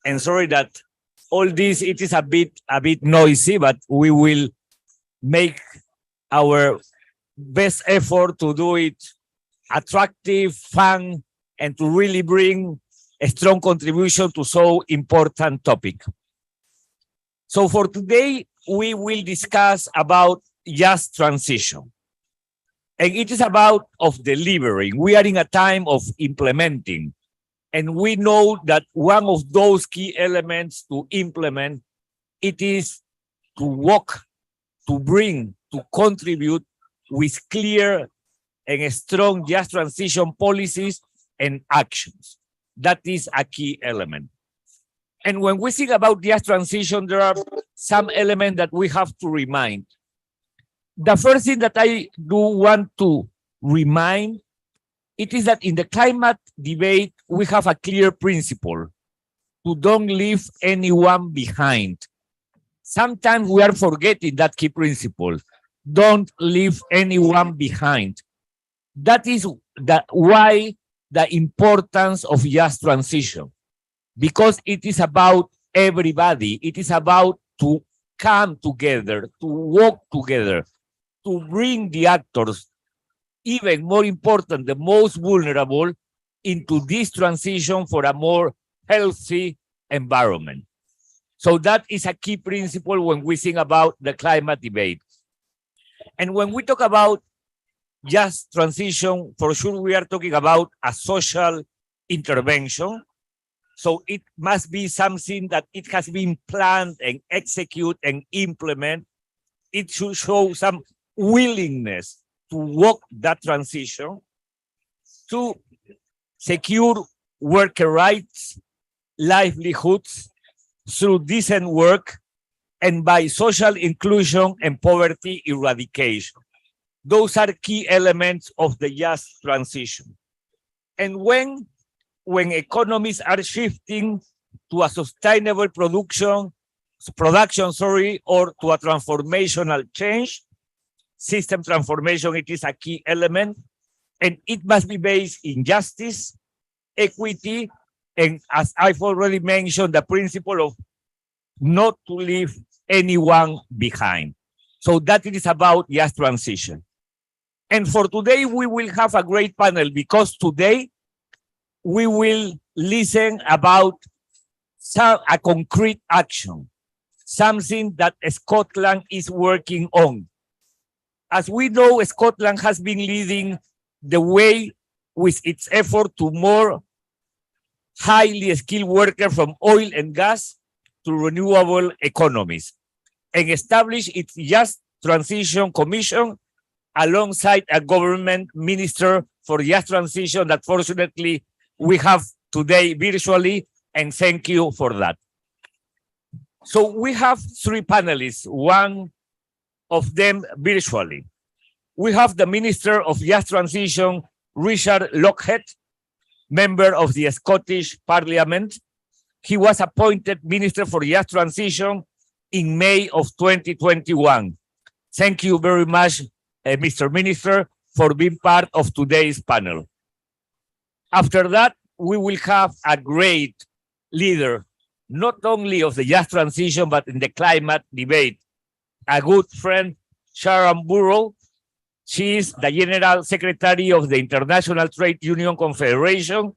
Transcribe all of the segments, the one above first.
And sorry that all this, it is a bit noisy, but we will make our best effort to do it attractive, fun, and to really bring a strong contribution to so important topic. So for today, we will discuss about just transition. And it is about of delivering. We are in a time of implementing. And we know that one of those key elements to implement, it is to work, to bring, to contribute with clear and strong just transition policies and actions. That is a key element. And when we think about just transition, there are some elements that we have to remind. The first thing that I do want to remind, it is that in the climate debate, we have a clear principle to don't leave anyone behind. Sometimes we are forgetting that key principle. Don't leave anyone behind. That is why the importance of just transition, because it is about everybody. It is about to come together, to work together, to bring the actors, even more important, the most vulnerable, into this transition for a more healthy environment. So that is a key principle when we think about the climate debate. And when we talk about just transition, for sure we are talking about a social intervention. So it must be something that it has been planned and executed and implemented. It should show some willingness to walk that transition, to secure worker rights, livelihoods through decent work, and by social inclusion and poverty eradication. Those are key elements of the just transition. And when economies are shifting to a sustainable production, or to a transformational change, system transformation, it is a key element, and it must be based in justice, equity, and as I've already mentioned, the principle of not to leave anyone behind. So that it is about just transition. And for today, we will have a great panel because today we will listen about a concrete action, something that Scotland is working on. As we know, Scotland has been leading the way with its effort to more highly skilled workers from oil and gas to renewable economies, and establish its Just Transition Commission alongside a government minister for Just Transition that fortunately we have today virtually, and thank you for that. So we have three panelists, one of them virtually. We have the Minister of Just Transition, Richard Lochhead, member of the Scottish Parliament. He was appointed Minister for Just Transition in May of 2021. Thank you very much, Mr. Minister, for being part of today's panel. After that, we will have a great leader, not only of the Just Transition, but in the climate debate, a good friend, Sharon Burrow. She is the General Secretary of the International Trade Union Confederation,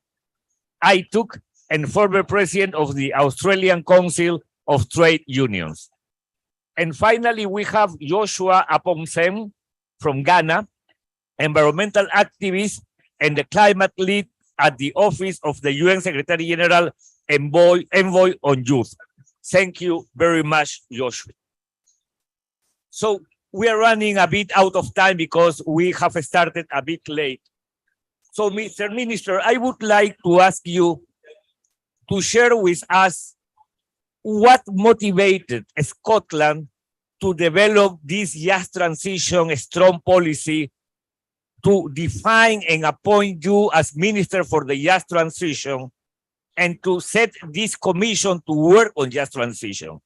ITUC, and former President of the Australian Council of Trade Unions. And finally, we have Joshua Apong-Sem from Ghana, environmental activist and the climate lead at the Office of the UN Secretary General Envoy on Youth. Thank you very much, Joshua. So we are running a bit out of time because we have started a bit late. So, Mr. Minister, I would like to ask you to share with us what motivated Scotland to develop this Just Transition strong policy to define and appoint you as Minister for the Just Transition and to set this commission to work on Just Transition.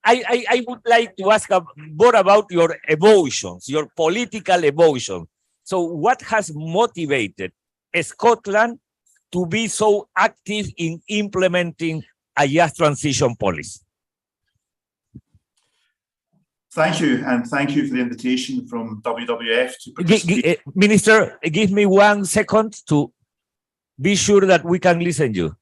I would like to ask more about your emotions, your political emotions. So what has motivated Scotland to be so active in implementing a just transition policy? Thank you, and thank you for the invitation from WWF to participate. Minister, give me 1 second to be sure that we can listen to you.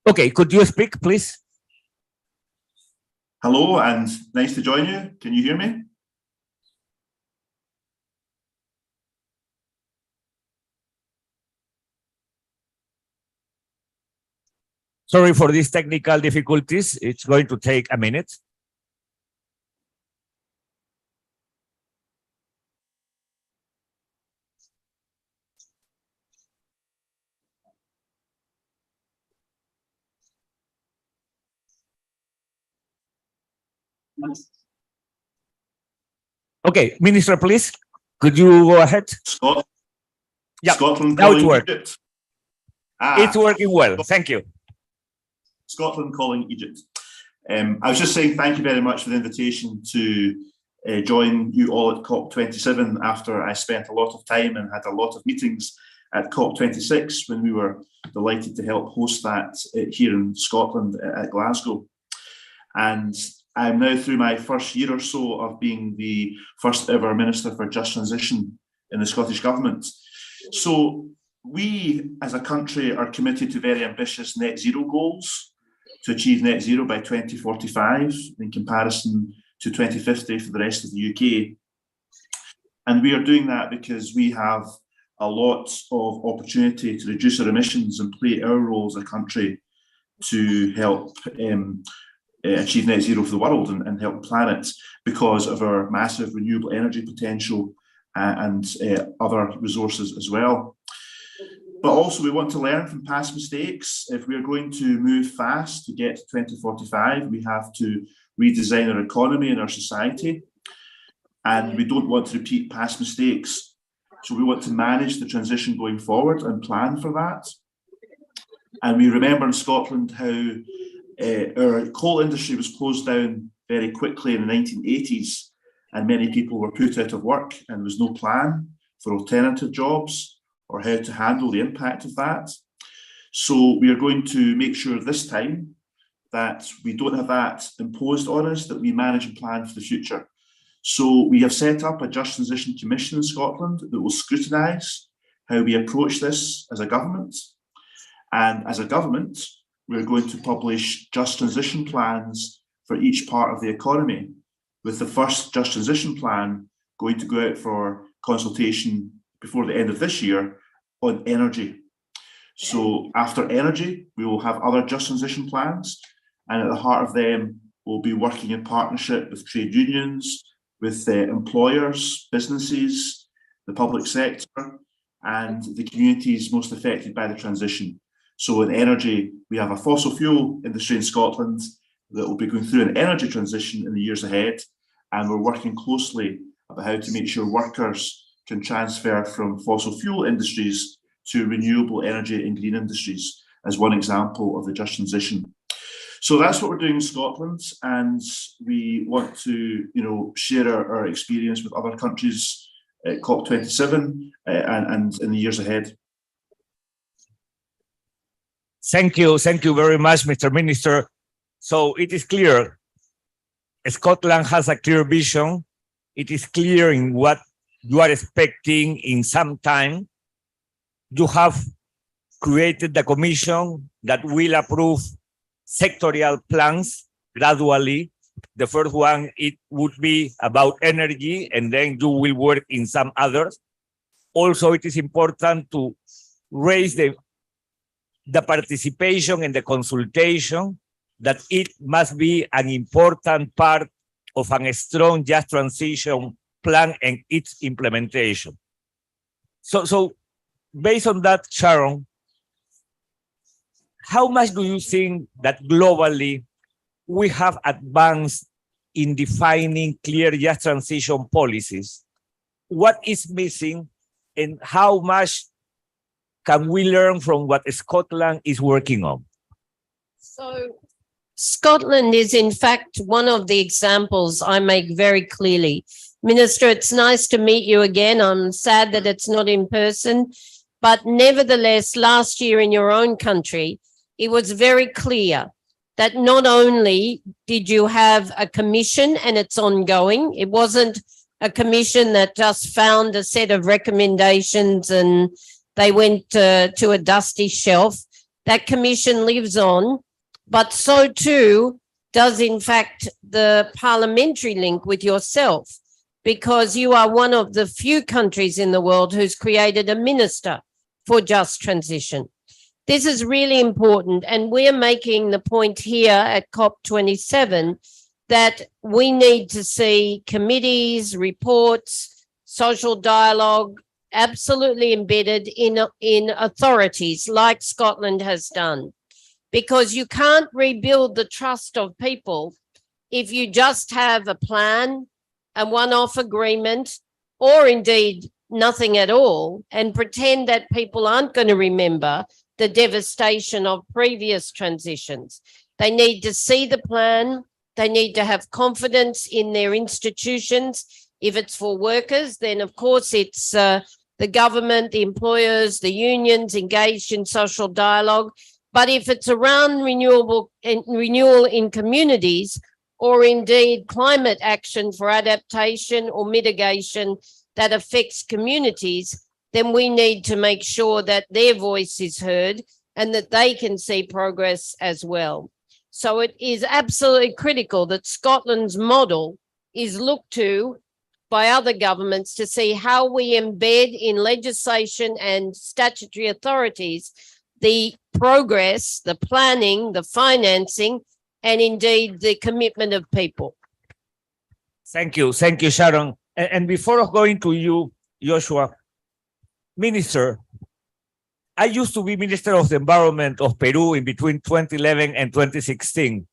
Okay, could you speak, please? Hello, and nice to join you. Can you hear me? Sorry for these technical difficulties. It's going to take a minute. Okay, Minister, please, could you go ahead? Yeah, Scotland now it calling works. Egypt. It's working well. Thank you. Scotland calling Egypt. I was just saying thank you very much for the invitation to join you all at COP27 after I spent a lot of time and had a lot of meetings at COP26 when we were delighted to help host that here in Scotland at Glasgow. And I'm now through my first year or so of being the first ever Minister for Just Transition in the Scottish Government. So we as a country are committed to very ambitious net zero goals to achieve net zero by 2045 in comparison to 2050 for the rest of the UK. And we are doing that because we have a lot of opportunity to reduce our emissions and play our role as a country to help achieve net zero for the world and help the planet because of our massive renewable energy potential and other resources as well. But also we want to learn from past mistakes. If we are going to move fast to get to 2045, we have to redesign our economy and our society. And we don't want to repeat past mistakes. So we want to manage the transition going forward and plan for that. And we remember in Scotland how our coal industry was closed down very quickly in the 1980s, and many people were put out of work, and there was no plan for alternative jobs or how to handle the impact of that. So we are going to make sure this time that we don't have that imposed on us, that we manage and plan for the future. So we have set up a Just Transition Commission in Scotland that will scrutinise how we approach this as a government. And as a government, we're going to publish Just Transition plans for each part of the economy, with the first Just Transition plan going to go out for consultation before the end of this year on energy. So after energy, we will have other Just Transition plans, and at the heart of them, we'll be working in partnership with trade unions, with employers, businesses, the public sector, and the communities most affected by the transition. So in energy, we have a fossil fuel industry in Scotland that will be going through an energy transition in the years ahead, and we're working closely about how to make sure workers can transfer from fossil fuel industries to renewable energy and green industries as one example of the Just Transition. So that's what we're doing in Scotland, and we want to, share our experience with other countries at COP27 and in the years ahead. Thank you very much, Mr. Minister. So it is clear, Scotland has a clear vision. It is clear in what you are expecting in some time. You have created the commission that will approve sectorial plans gradually. The first one, it would be about energy, and then you will work in some others. Also, it is important to raise the participation and the consultation, that it must be an important part of a strong Just Transition plan and its implementation. So based on that, Sharon, how much do you think that globally we have advanced in defining clear Just Transition policies? What is missing, and how much can we learn from what Scotland is working on? So Scotland is in fact one of the examples I make very clearly. Minister, it's nice to meet you again. I'm sad that it's not in person, but nevertheless, last year in your own country, it was very clear that not only did you have a commission and it's ongoing, it wasn't a commission that just found a set of recommendations and they went to a dusty shelf. That commission lives on, but so too does in fact the parliamentary link with yourself, because you are one of the few countries in the world who's created a minister for just transition. This is really important, and we're making the point here at COP27 that we need to see committees, reports, social dialogue absolutely embedded in authorities like Scotland has done, because you can't rebuild the trust of people if you just have a plan, a one-off agreement, or indeed nothing at all, and pretend that people aren't going to remember the devastation of previous transitions. They need to see the plan. They need to have confidence in their institutions. If it's for workers, then of course it's the government, the employers, the unions engaged in social dialogue. But if it's around renewal in communities, or indeed climate action for adaptation or mitigation that affects communities, then we need to make sure that their voice is heard and that they can see progress as well. So it is absolutely critical that Scotland's model is looked to by other governments to see how we embed in legislation and statutory authorities the progress, the planning, the financing, and indeed the commitment of people. Thank you, Sharon. And before going to you, Joshua, Minister, I used to be Minister of the Environment of Peru in between 2011 and 2016.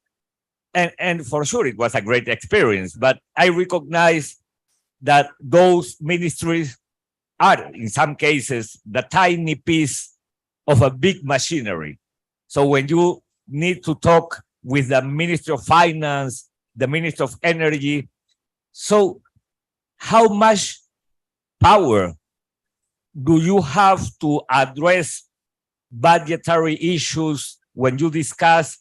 And for sure, it was a great experience, but I recognize that those ministries are, in some cases, the tiny piece of a big machinery. So when you need to talk with the Minister of Finance, the Minister of Energy, so how much power do you have to address budgetary issues when you discuss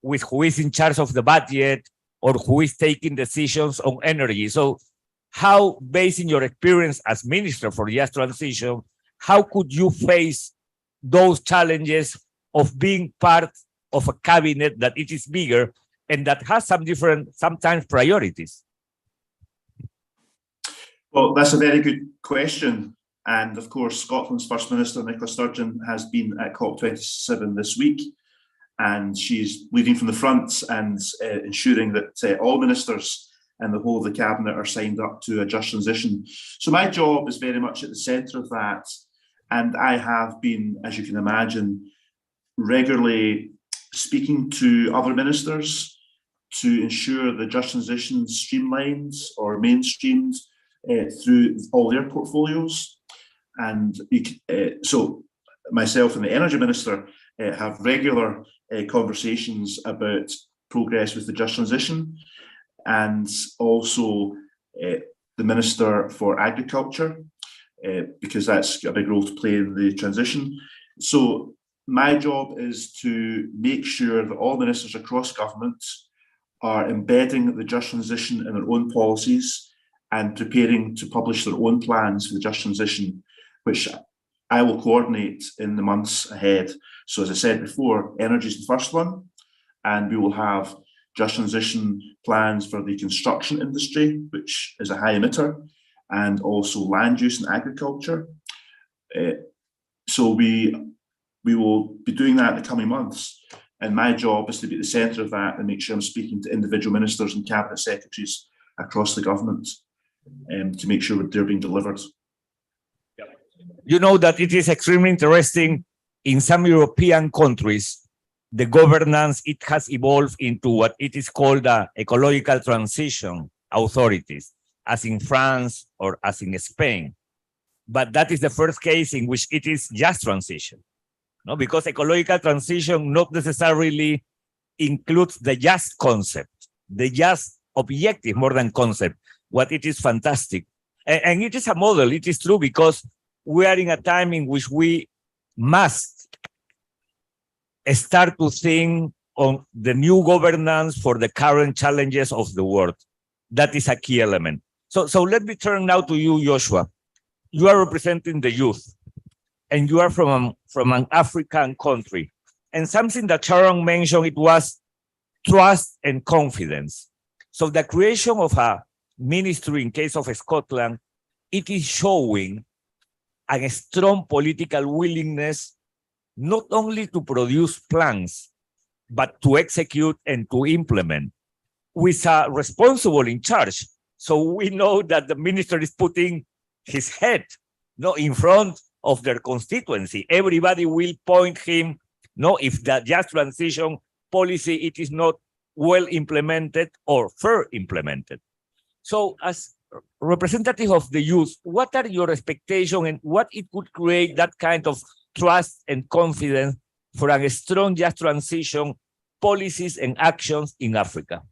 with who is in charge of the budget or who is taking decisions on energy? So how, based on your experience as Minister for Just Transition, how could you face those challenges of being part of a cabinet that it is bigger and that has some different, sometimes, priorities? Well, that's a very good question. And of course, Scotland's First Minister, Nicola Sturgeon, has been at COP27 this week. And she's leading from the front and ensuring that all ministers and the whole of the cabinet are signed up to a just transition. So my job is very much at the centre of that. And I have been, as you can imagine, regularly speaking to other ministers to ensure the just transition streamlines or mainstreamed through all their portfolios. And so myself and the Energy Minister have regular conversations about progress with the just transition, and also the Minister for Agriculture, because that's got a big role to play in the transition. So my job is to make sure that all ministers across government are embedding the just transition in their own policies and preparing to publish their own plans for the just transition, which I will coordinate in the months ahead. So as I said before, energy is the first one, and we will have just transition plans for the construction industry, which is a high emitter, and also land use and agriculture. So we will be doing that in the coming months. And my job is to be at the centre of that and make sure I'm speaking to individual ministers and cabinet secretaries across the government to make sure they're being delivered. You know that it is extremely interesting in some European countries, the governance, it has evolved into what it is called ecological transition authorities, as in France or as in Spain. But that is the first case in which it is just transition. No, because ecological transition not necessarily includes the just concept, the just objective more than concept. what it is fantastic. And it is a model, it is true, because we are in a time in which we must start to think on the new governance for the current challenges of the world. That is a key element. So let me turn now to you, Joshua. You are representing the youth, and you are from an African country. And something that Sharon mentioned, it was trust and confidence. So the creation of a ministry in case of Scotland, it is showing a strong political willingness not only to produce plans, but to execute and to implement with a responsible in charge. So we know that the minister is putting his head in front of their constituency. Everybody will point him, if the just transition policy, it is not well implemented or fair implemented. So as representative of the youth, what are your expectations and what it could create that kind of trust and confidence for a strong just transition policies and actions in Africa?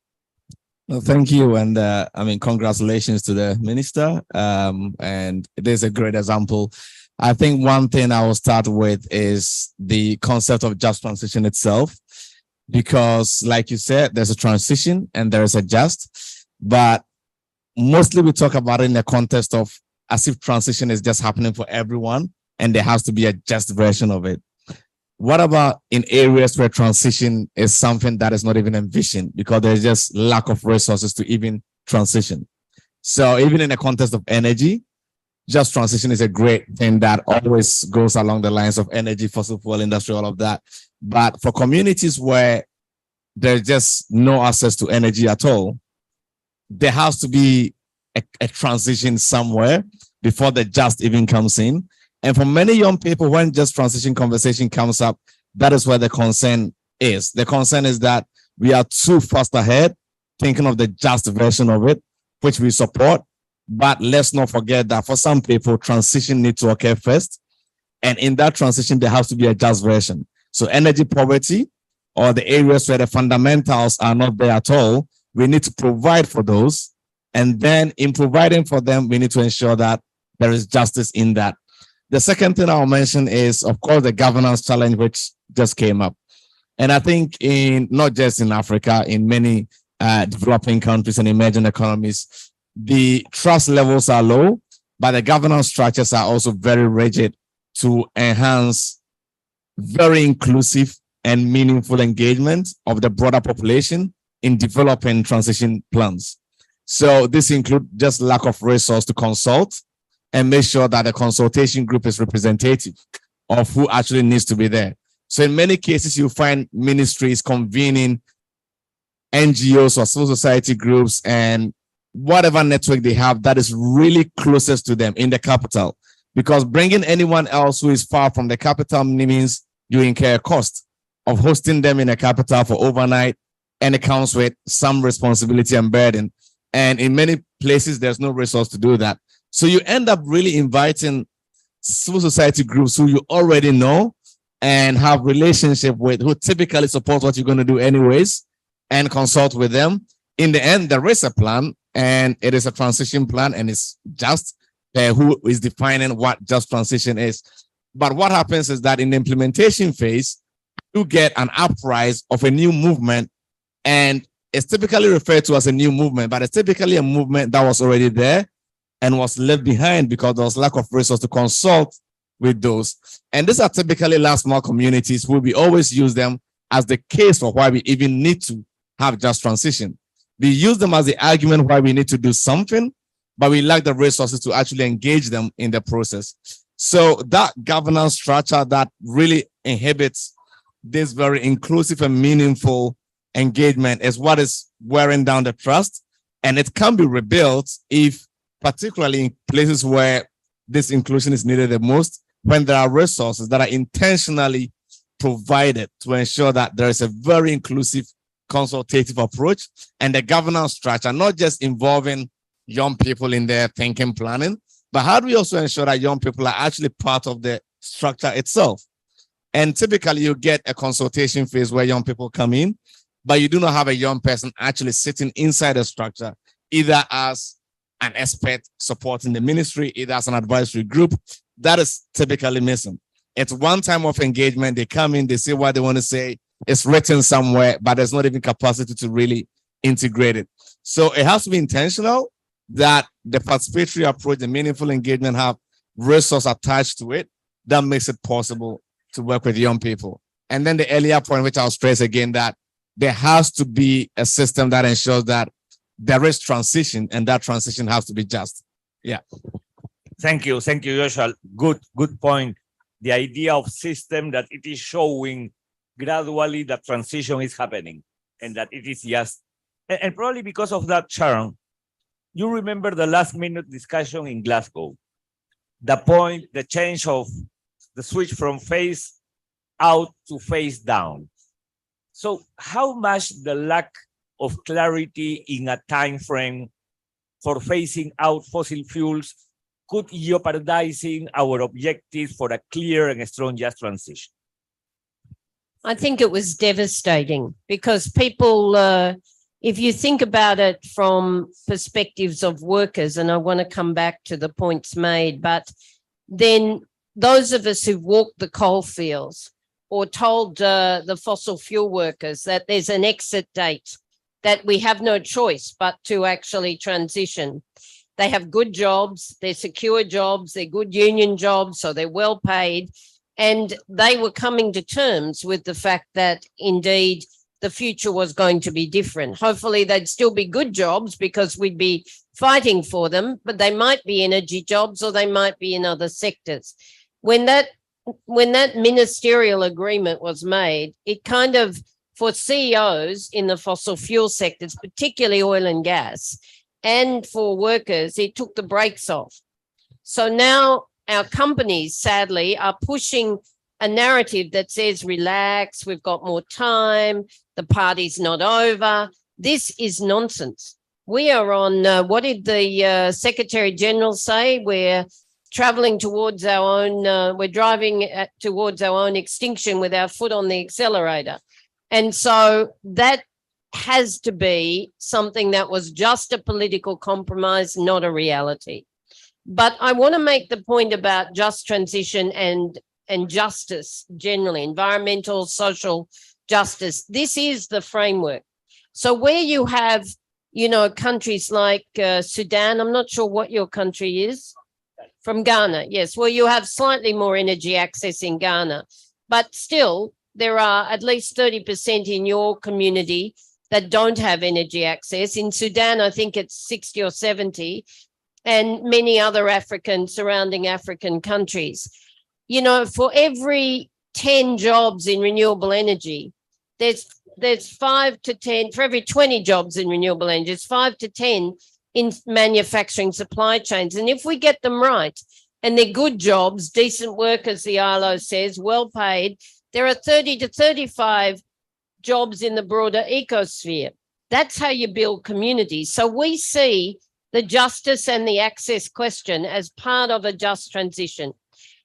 Well, thank you. And congratulations to the minister. And it is a great example. I think one thing I will start with is the concept of just transition itself, because like you said, there's a transition and there is a just, but mostly we talk about it in the context of as if transition is just happening for everyone and there has to be a just version of it. What about in areas where transition is something that is not even envisioned because there's just lack of resources to even transition? So even in the context of energy, just transition is a great thing that always goes along the lines of energy, fossil fuel industry, all of that. But for communities where there's just no access to energy at all, there has to be a transition somewhere before the just even comes in. And for many young people, when just transition conversation comes up, that is where the concern is. The concern is that we are too fast ahead, thinking of the just version of it, which we support. But let's not forget that for some people, transition needs to occur first. And in that transition, there has to be a just version. So energy poverty or the areas where the fundamentals are not there at all, we need to provide for those. And then in providing for them, we need to ensure that there is justice in that. The second thing I'll mention is, of course, the governance challenge, which just came up. And I think not just in Africa, in many developing countries and emerging economies, the trust levels are low, but the governance structures are also very rigid to enhance very inclusive and meaningful engagement of the broader population in developing transition plans. So this includes just lack of resource to consult and make sure that the consultation group is representative of who actually needs to be there. So in many cases, you find ministries convening NGOs or civil society groups and whatever network they have that is really closest to them in the capital. Because bringing anyone else who is far from the capital means you incur a cost of hosting them in a capital for overnight, and it comes with some responsibility and burden. And in many places, there's no resource to do that. So you end up really inviting civil society groups who you already know and have relationship with, who typically support what you're going to do anyways, and consult with them. In the end, there is a plan, and it is a transition plan, and it's just who is defining what just transition is. But what happens is that in the implementation phase, you get an uprise of a new movement, and it's typically referred to as a new movement, but it's typically a movement that was already there and was left behind because there was lack of resources to consult with those. And these are typically last mile communities where we always use them as the case for why we even need to have just transition. We use them as the argument why we need to do something, but we lack the resources to actually engage them in the process. So that governance structure that really inhibits this very inclusive and meaningful engagement is what is wearing down the trust. And it can be rebuilt if, particularly in places where this inclusion is needed the most, when there are resources that are intentionally provided to ensure that there is a very inclusive consultative approach and the governance structure, not just involving young people in their thinking planning, but how do we also ensure that young people are actually part of the structure itself? And typically you get a consultation phase where young people come in, but you do not have a young person actually sitting inside the structure, either as an expert supporting the ministry, either as an advisory group. That is typically missing. It's one time of engagement. They come in, they say what they want to say. It's written somewhere, but there's not even capacity to really integrate it. So it has to be intentional that the participatory approach, the meaningful engagement, have resource attached to it that makes it possible to work with young people. And then the earlier point, which I'll stress again, that there has to be a system that ensures that there is transition, and that transition has to be just. Yeah. Thank you, Joshua. Good point. The idea of system that it is showing gradually that transition is happening, and that it is just, and probably because of that, Sharon, you remember the last minute discussion in Glasgow, the change of the switch from face out to face down. So how much the lack of clarity in a time frame for phasing out fossil fuels could jeopardizing our objectives for a clear and strong just transition? I think it was devastating because people, if you think about it from perspectives of workers, and I want to come back to the points made, but then those of us who've walked the coal fields or told the fossil fuel workers that there's an exit date, that we have no choice but to actually transition. They have good jobs, they're secure jobs, they're good union jobs, so they're well paid. And they were coming to terms with the fact that indeed the future was going to be different. Hopefully they'd still be good jobs because we'd be fighting for them, but they might be energy jobs or they might be in other sectors. When that ministerial agreement was made, it kind of, for CEOs in the fossil fuel sectors, particularly oil and gas, and for workers, it took the brakes off. So now our companies, sadly, are pushing a narrative that says, relax, we've got more time, the party's not over. This is nonsense. We are on, what did the Secretary General say? We're traveling towards our own, we're driving towards our own extinction with our foot on the accelerator. And so that has to be something that was just a political compromise, not a reality. But I want to make the point about just transition and justice generally, environmental, social justice. This is the framework. So where you have, countries like Sudan, I'm not sure what your country is, from Ghana, yes. Well, you have slightly more energy access in Ghana, but still there are at least 30% in your community that don't have energy access. In Sudan, I think it's 60 or 70, and many other surrounding African countries. For every 10 jobs in renewable energy, there's 5 to 10, for every 20 jobs in renewable energy, there's 5 to 10 in manufacturing supply chains. And if we get them right, and they're good jobs, decent workers, the ILO says, well paid, there are 30 to 35 jobs in the broader ecosphere. That's how you build communities. So we see the justice and the access question as part of a just transition.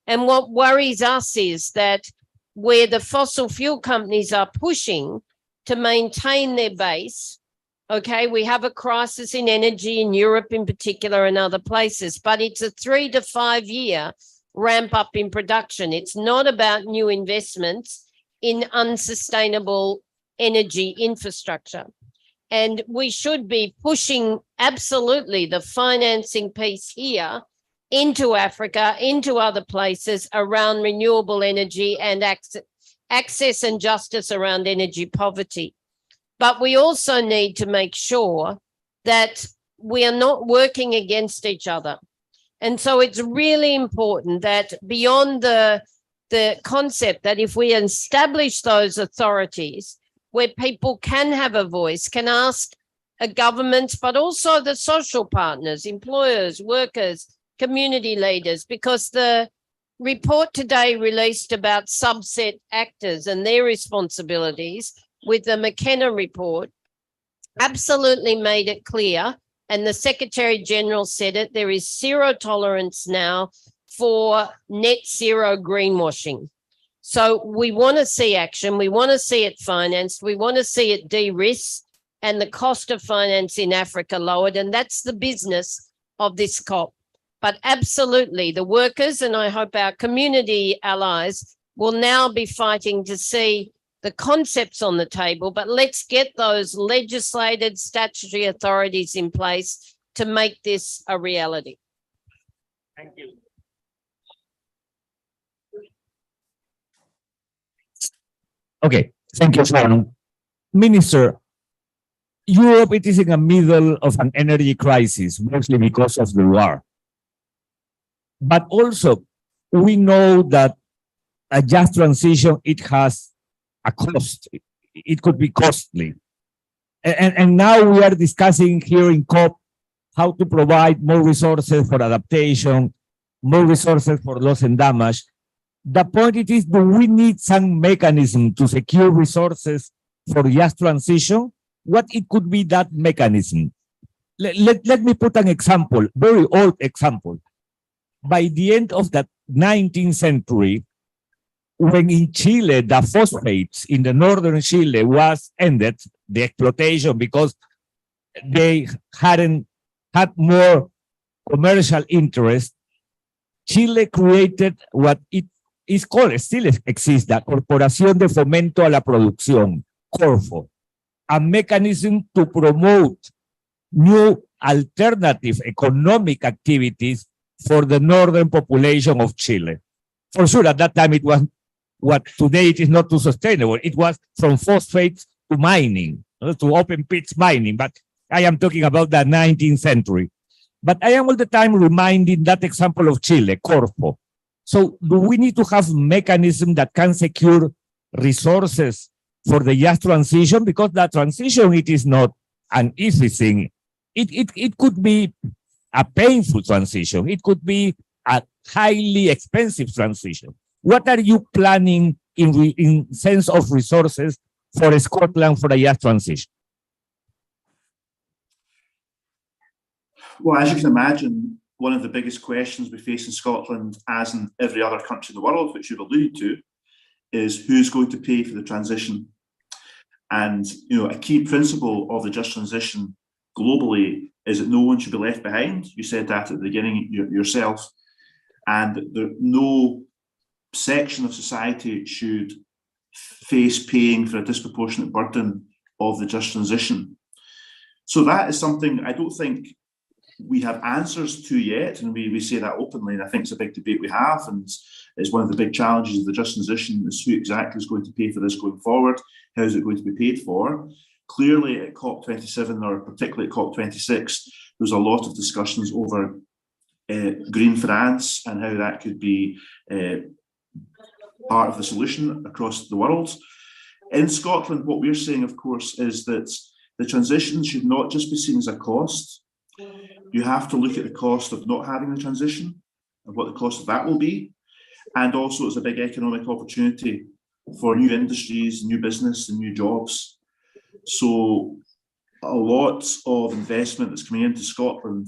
And what worries us is that where the fossil fuel companies are pushing to maintain their base, okay, we have a crisis in energy in Europe in particular and other places, but it's a 3 to 5 year ramp up in production. It's not about new investments in unsustainable energy infrastructure. And we should be pushing absolutely the financing piece here into Africa, into other places around renewable energy and access and justice around energy poverty. But we also need to make sure that we are not working against each other. And so it's really important that beyond the concept that if we establish those authorities where people can have a voice, can ask a government, but also the social partners, employers, workers, community leaders, because the report today released about subset actors and their responsibilities with the McKenna report absolutely made it clear, and the Secretary General said it, there is zero tolerance now for net zero greenwashing. So we want to see action. We want to see it financed. We want to see it de-risked and the cost of finance in Africa lowered. And that's the business of this COP. But absolutely, the workers, and I hope our community allies, will now be fighting to see the concepts on the table, but let's get those legislated statutory authorities in place to make this a reality. Thank you. Okay, thank you, Sharon. Minister, Europe, it is in the middle of an energy crisis, mostly because of the war. But also, we know that a just transition, it has a cost. It could be costly. And now we are discussing here in COP how to provide more resources for adaptation, more resources for loss and damage. The point it is, do we need some mechanism to secure resources for just transition? What it could be that mechanism? Let me put an example, very old example. By the end of the 19th century, when in Chile, the phosphates in the northern Chile was ended, the exploitation, because they hadn't had more commercial interest, Chile created what it is called, still exists, the Corporación de Fomento a la Producción, CORFO, a mechanism to promote new alternative economic activities for the northern population of Chile. For sure, at that time, it was what today it is not too sustainable. It was from phosphates to mining, to open pits mining, but I am talking about the 19th century. But I am all the time reminding that example of Chile, Corfo. So do we need to have mechanism that can secure resources for the just transition? Because that transition, it is not an easy thing. It could be a painful transition. It could be a highly expensive transition. What are you planning in sense of resources for Scotland for a just transition? Well, as you can imagine, one of the biggest questions we face in Scotland, as in every other country in the world, which you've alluded to, is who's going to pay for the transition. And a key principle of the just transition globally is that no one should be left behind. You said that at the beginning yourself. And no section of society should face paying for a disproportionate burden of the just transition. So that is something I don't think we have answers to yet, and we say that openly, and I think it's a big debate we have, and it's one of the big challenges of the just transition is who exactly is going to pay for this going forward, how is it going to be paid for. Clearly at COP27, or particularly at COP26, there's a lot of discussions over green finance and how that could be part of the solution across the world. In Scotland, what we're saying, of course, is that the transition should not just be seen as a cost. You have to look at the cost of not having the transition and what the cost of that will be. And also it's a big economic opportunity for new industries, new business and new jobs. So a lot of investment that's coming into Scotland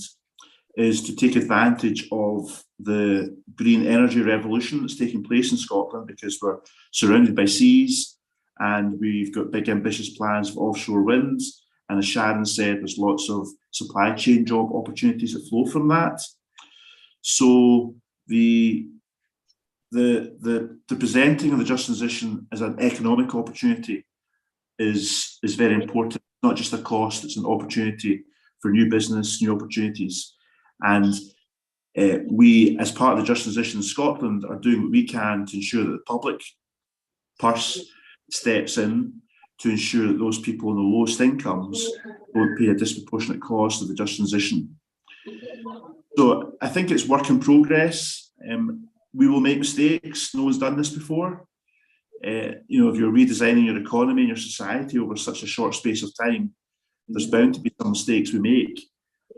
is to take advantage of the green energy revolution that's taking place in Scotland, because we're surrounded by seas and we've got big ambitious plans for offshore wind. And as Sharon said, there's lots of supply chain job opportunities that flow from that. So the presenting of the just transition as an economic opportunity is very important. Not just a cost, it's an opportunity for new business, new opportunities. And we, as part of the just transition in Scotland, are doing what we can to ensure that the public purse steps in to ensure that those people in the lowest incomes don't pay a disproportionate cost of the just transition. So I think it's work in progress. We will make mistakes. No one's done this before. If you're redesigning your economy and your society over such a short space of time, there's bound to be some mistakes we make,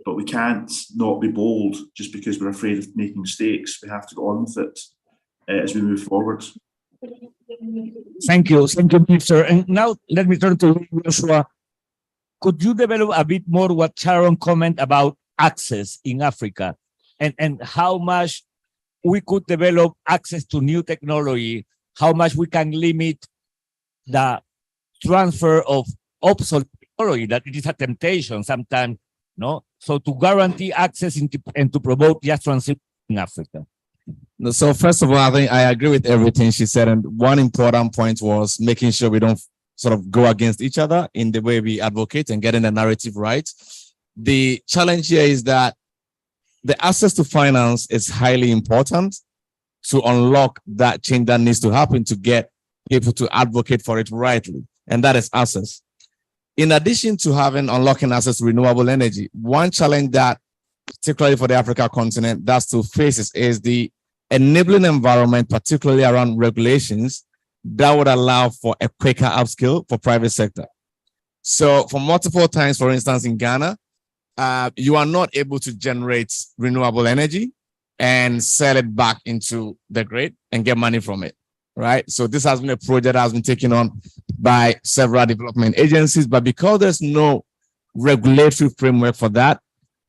but we can't not be bold just because we're afraid of making mistakes. We have to go on with it as we move forward. Thank you, Minister. And now let me turn to Joshua. Could you develop a bit more what Sharon commented about access in Africa and how much we could develop access to new technology, how much we can limit the transfer of obsolete technology, that it is a temptation sometimes, no? So to guarantee access and to promote just transition in Africa. No, so first of all, I think I agree with everything she said. And one important point was making sure we don't sort of go against each other in the way we advocate and getting the narrative right. The challenge here is that the access to finance is highly important to unlock that change that needs to happen to get people to advocate for it rightly. And that is access. In addition to unlocking access to renewable energy, one challenge that, particularly for the Africa continent, that still faces is the enabling environment, particularly around regulations that would allow for a quicker upskill for private sector. So for multiple times, for instance, in Ghana, you are not able to generate renewable energy and sell it back into the grid and get money from it, right? So this has been a project that has been taken on by several development agencies, but because there's no regulatory framework for that,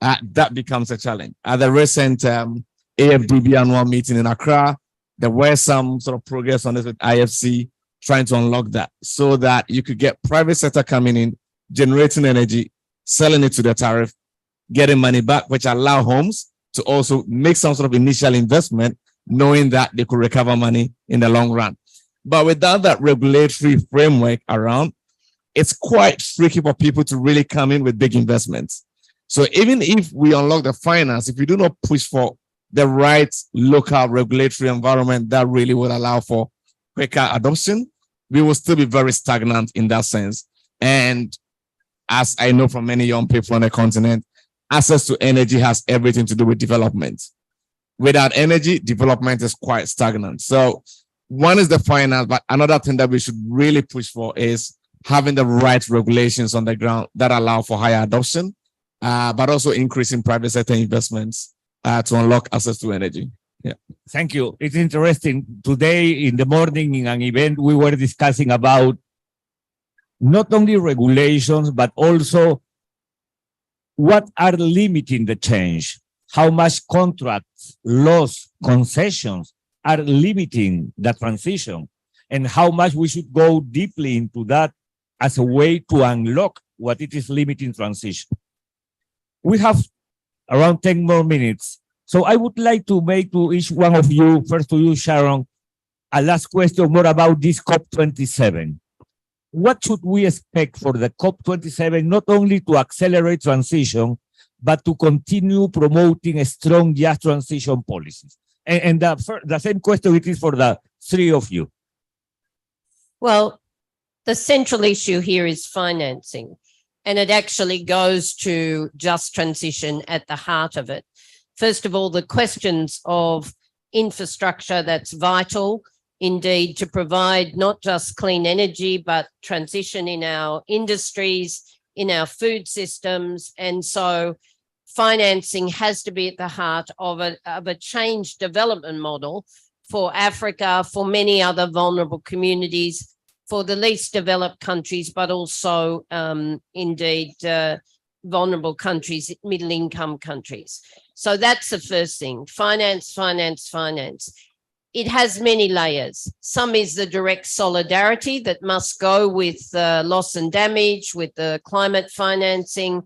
that becomes a challenge. At the recent AFDB annual meeting in Accra, there were some sort of progress on this with IFC trying to unlock that so that you could get private sector coming in, generating energy, selling it to the tariff, getting money back, which allow homes to also make some sort of initial investment, knowing that they could recover money in the long run. But without that regulatory framework around, it's quite tricky for people to really come in with big investments. So even if we unlock the finance, if we do not push for the right local regulatory environment that really would allow for quicker adoption, we will still be very stagnant in that sense. And as I know from many young people on the continent, access to energy has everything to do with development. Without energy, development is quite stagnant. So one is the finance, but another thing that we should really push for is having the right regulations on the ground that allow for higher adoption, but also increasing private sector investments to unlock access to energy. Yeah. Thank you. It's interesting. Today in the morning in an event, we were discussing about not only regulations, but also what are limiting the change, how much contracts, laws, concessions are limiting the transition, and how much we should go deeply into that as a way to unlock what it is limiting transition. We have around 10 more minutes. So I would like to make to each one of you, first to you, Sharon, a last question more about this COP27. What should we expect for the COP27, not only to accelerate transition, but to continue promoting a strong just transition policies? And the same question it is for the three of you. Well, the central issue here is financing, and it actually goes to just transition at the heart of it. First of all, the questions of infrastructure that's vital, indeed, to provide not just clean energy, but transition in our industries, in our food systems. And so financing has to be at the heart of a changed development model for Africa, for many other vulnerable communities, for the least developed countries, but also indeed vulnerable countries, middle-income countries. So that's the first thing, finance, finance, finance. It has many layers. Some is the direct solidarity that must go with loss and damage, with the climate financing,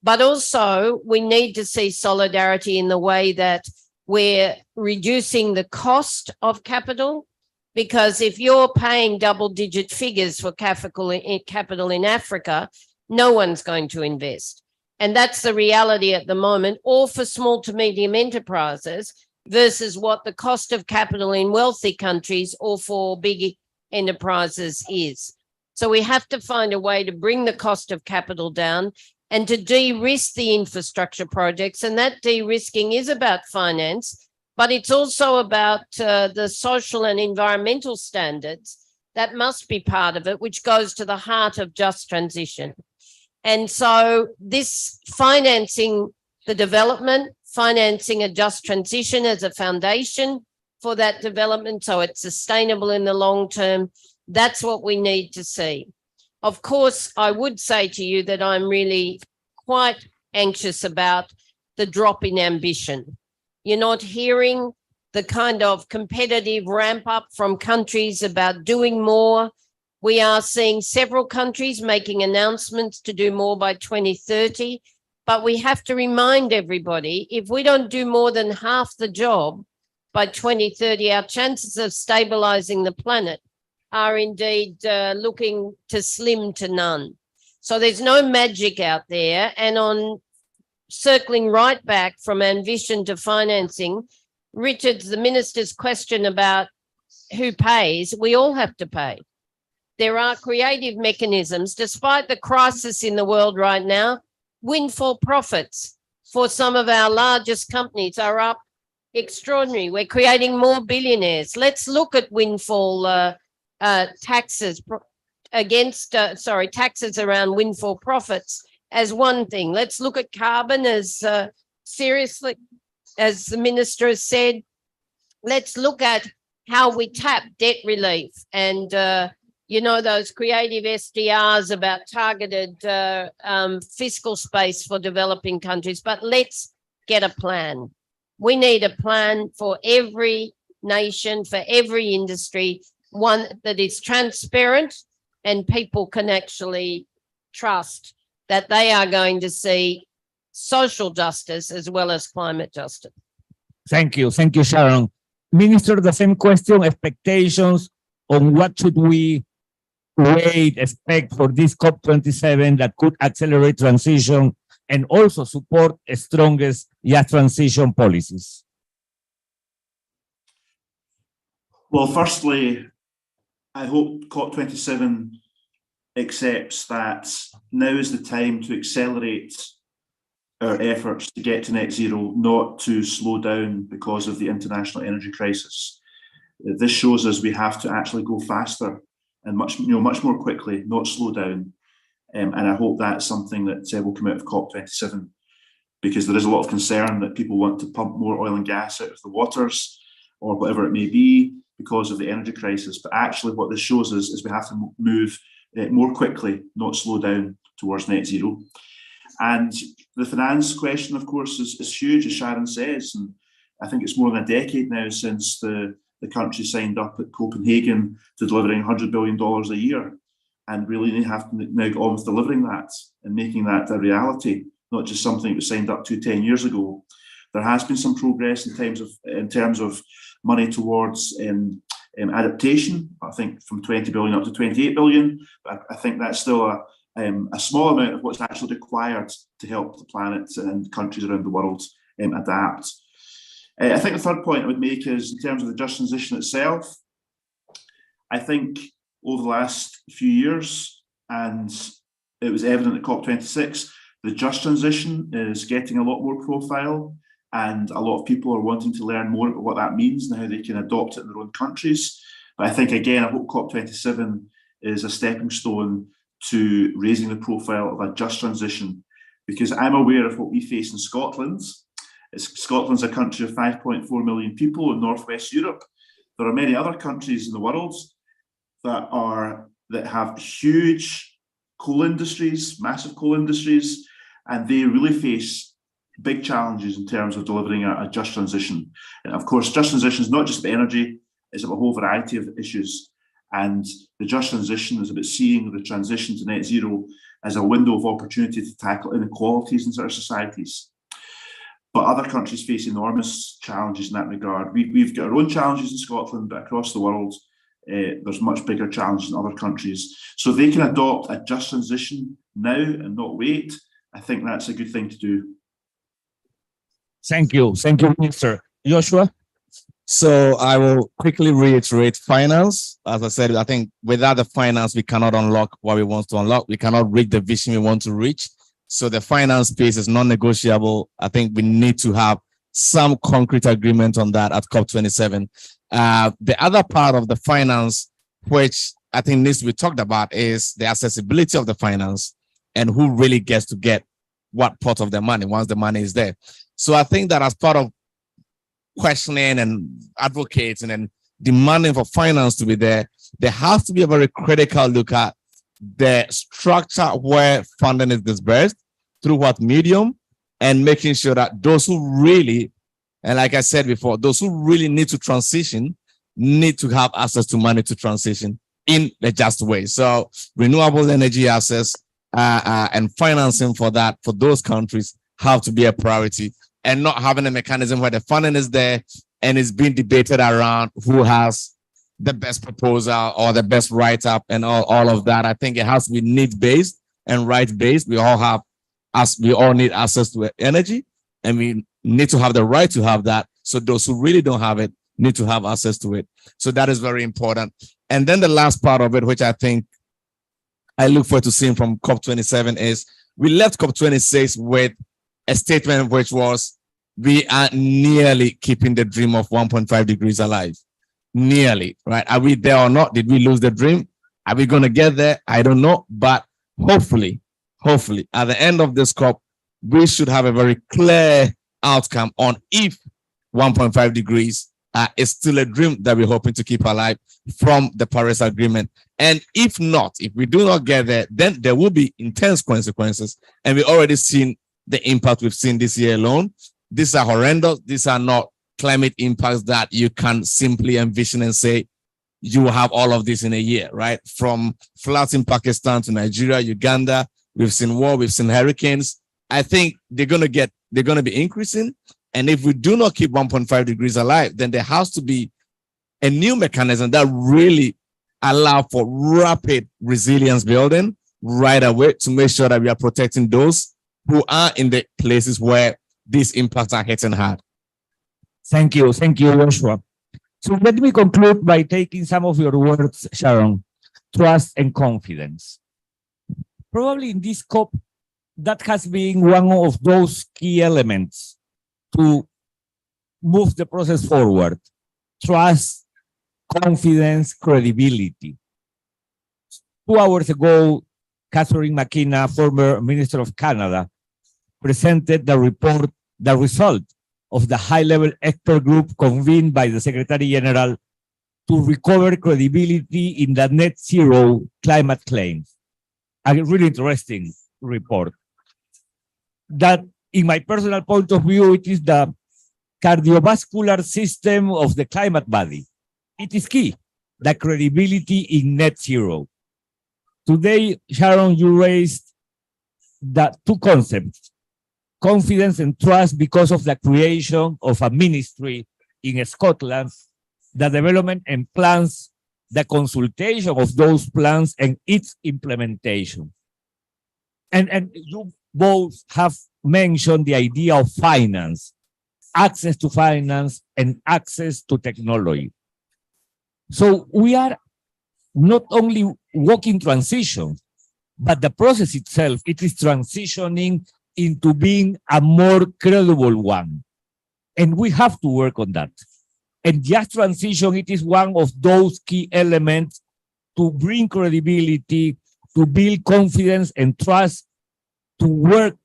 but also we need to see solidarity in the way that we're reducing the cost of capital, because if you're paying double-digit figures for capital in Africa, no one's going to invest. And that's the reality at the moment, or for small to medium enterprises versus what the cost of capital in wealthy countries or for big enterprises is. So we have to find a way to bring the cost of capital down and to de-risk the infrastructure projects. And that de-risking is about finance, but it's also about the social and environmental standards that must be part of it, which goes to the heart of just transition. And so this financing the development, financing a just transition as a foundation for that development so it's sustainable in the long term, that's what we need to see. Of course, I would say to you that I'm really quite anxious about the drop in ambition. You're not hearing the kind of competitive ramp up from countries about doing more. We are seeing several countries making announcements to do more by 2030. But we have to remind everybody, if we don't do more than half the job by 2030, our chances of stabilizing the planet are indeed looking to slim to none. So there's no magic out there. And on circling right back from ambition to financing, Richard's, the minister's question about who pays, we all have to pay. There are creative mechanisms, despite the crisis in the world right now. Windfall profits for some of our largest companies are up extraordinary. We're creating more billionaires. Let's look at windfall taxes taxes around windfall profits as one thing. Let's look at carbon as seriously as the minister has said. Let's look at how we tap debt relief and those creative SDRs about targeted fiscal space for developing countries. But let's get a plan. We need a plan for every nation, for every industry, one that is transparent and people can actually trust that they are going to see social justice as well as climate justice. Thank you, Sharon. Minister, the same question, expectations on what should we expect for this COP27 that could accelerate transition and also support a strongest transition policies? Well, firstly, I hope COP27 accepts that now is the time to accelerate our efforts to get to net zero, not to slow down because of the international energy crisis. This shows us we have to actually go faster and much more quickly, not slow down. And I hope that's something that will come out of COP27, because there is a lot of concern that people want to pump more oil and gas out of the waters or whatever it may be because of the energy crisis. But actually what this shows us is we have to move more quickly, not slow down towards net zero. And the finance question, of course, is huge, as Sharon says. And I think it's more than a decade now since the country signed up at Copenhagen to delivering $100 billion a year. And really they have to now get on with delivering that and making that a reality, not just something that was signed up to 10 years ago. There has been some progress in terms of money towards adaptation, I think from 20 billion up to 28 billion. But I think that's still a small amount of what's actually required to help the planet and countries around the world adapt. I think the third point I would make is in terms of the just transition itself. I think over the last few years, and it was evident at COP26, the just transition is getting a lot more profile, and a lot of people are wanting to learn more about what that means and how they can adopt it in their own countries. But I think, again, I hope COP27 is a stepping stone to raising the profile of a just transition, because I'm aware of what we face in Scotland. Scotland's a country of 5.4 million people in Northwest Europe. There are many other countries in the world that have huge coal industries, massive coal industries, and they really face big challenges in terms of delivering a just transition. And of course, just transition is not just about energy, it's about a whole variety of issues. And the just transition is about seeing the transition to net zero as a window of opportunity to tackle inequalities in our societies. But other countries face enormous challenges in that regard. We've got our own challenges in Scotland, but across the world, there's much bigger challenges in other countries. So if they can adopt a just transition now and not wait, I think that's a good thing to do. Thank you, Minister. Joshua? So I will quickly reiterate finance. As I said, I think without the finance, we cannot unlock what we want to unlock. We cannot reach the vision we want to reach. So the finance piece is non-negotiable. I think we need to have some concrete agreement on that at COP27. The other part of the finance, which I think needs to be talked about, is the accessibility of the finance and who really gets to get what part of the money once the money is there. So I think that as part of questioning and advocating and demanding for finance to be there, there has to be a very critical look at the structure where funding is disbursed, through what medium, and making sure that those who really, and like I said before, those who really need to transition need to have access to money to transition in a just way. So renewable energy access, and financing for that for those countries have to be a priority, and not having a mechanism where the funding is there and it's being debated around who has the best proposal or the best write-up and all of that. I think it has to be need-based and right-based. We all need access to energy, and we need to have the right to have that. So those who really don't have it need to have access to it. So that is very important. And then the last part of it, which I think I look forward to seeing from COP27, is we left COP26 with a statement which was, we are nearly keeping the dream of 1.5 degrees alive. Nearly, right? Are we there or not? Did we lose the dream? Are we going to get there? I don't know. But hopefully, at the end of this COP, we should have a very clear outcome on if 1.5 degrees is still a dream that we're hoping to keep alive from the Paris Agreement. And if not, if we do not get there, then there will be intense consequences. And we've already seen the impact we've seen this year alone. These are horrendous. These are not climate impacts that you can simply envision and say, you will have all of this in a year, right? From floods in Pakistan to Nigeria, Uganda, we've seen war, we've seen hurricanes. I think they're going to be increasing. And if we do not keep 1.5 degrees alive, then there has to be a new mechanism that really allow for rapid resilience building right away to make sure that we are protecting those who are in the places where these impacts are hitting hard. Thank you, Joshua. So let me conclude by taking some of your words, Sharon. Trust and confidence. Probably in this COP, that has been one of those key elements to move the process forward. Trust, confidence, credibility. 2 hours ago, Catherine McKenna, former Minister of Canada, presented the result of the high-level expert group convened by the Secretary General to recover credibility in the net zero climate claims. A really interesting report. That, in my personal point of view, it is the cardiovascular system of the climate body. It is key, the credibility in net zero. Today, Sharon, you raised the 2 concepts, confidence and trust, because of the creation of a ministry in Scotland, the development and plans, the consultation of those plans and its implementation. And you both have mentioned the idea of finance, access to finance and access to technology. So we are not only walking transition, but the process itself, it is transitioning into being a more credible one. And we have to work on that. And just transition, it is one of those key elements to bring credibility, to build confidence and trust, to work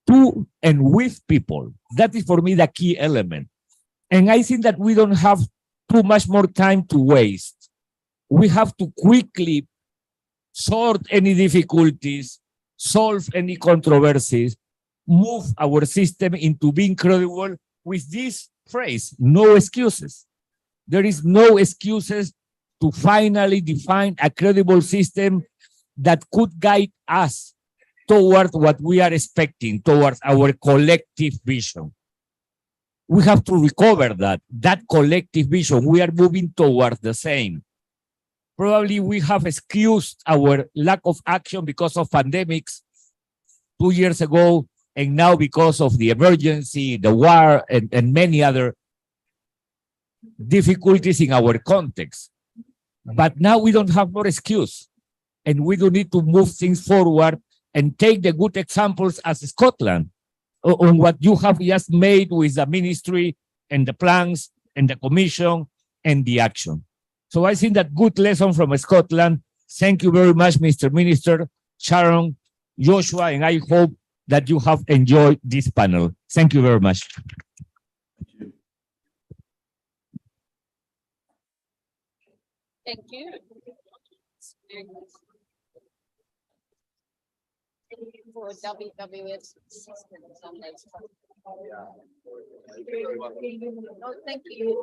to and with people. That is for me the key element. And I think that we don't have too much more time to waste. We have to quickly sort any difficulties, solve any controversies, move our system into being credible with this phrase, no excuses. There is no excuses to finally define a credible system that could guide us toward what we are expecting, towards our collective vision. We have to recover that collective vision. We are moving towards the same. Probably we have excused our lack of action because of pandemics 2 years ago, and now because of the emergency, the war, and many other difficulties in our context. But now we don't have more excuse, and we do need to move things forward and take the good examples as Scotland on what you have just made with the ministry and the plans and the commission and the action. So I think that good lesson from Scotland. Thank you very much, Mr. Minister, Sharon, Joshua, and I hope that you have enjoyed this panel. Thank you very much. Thank you. For WWF systems on those. Oh, thank you.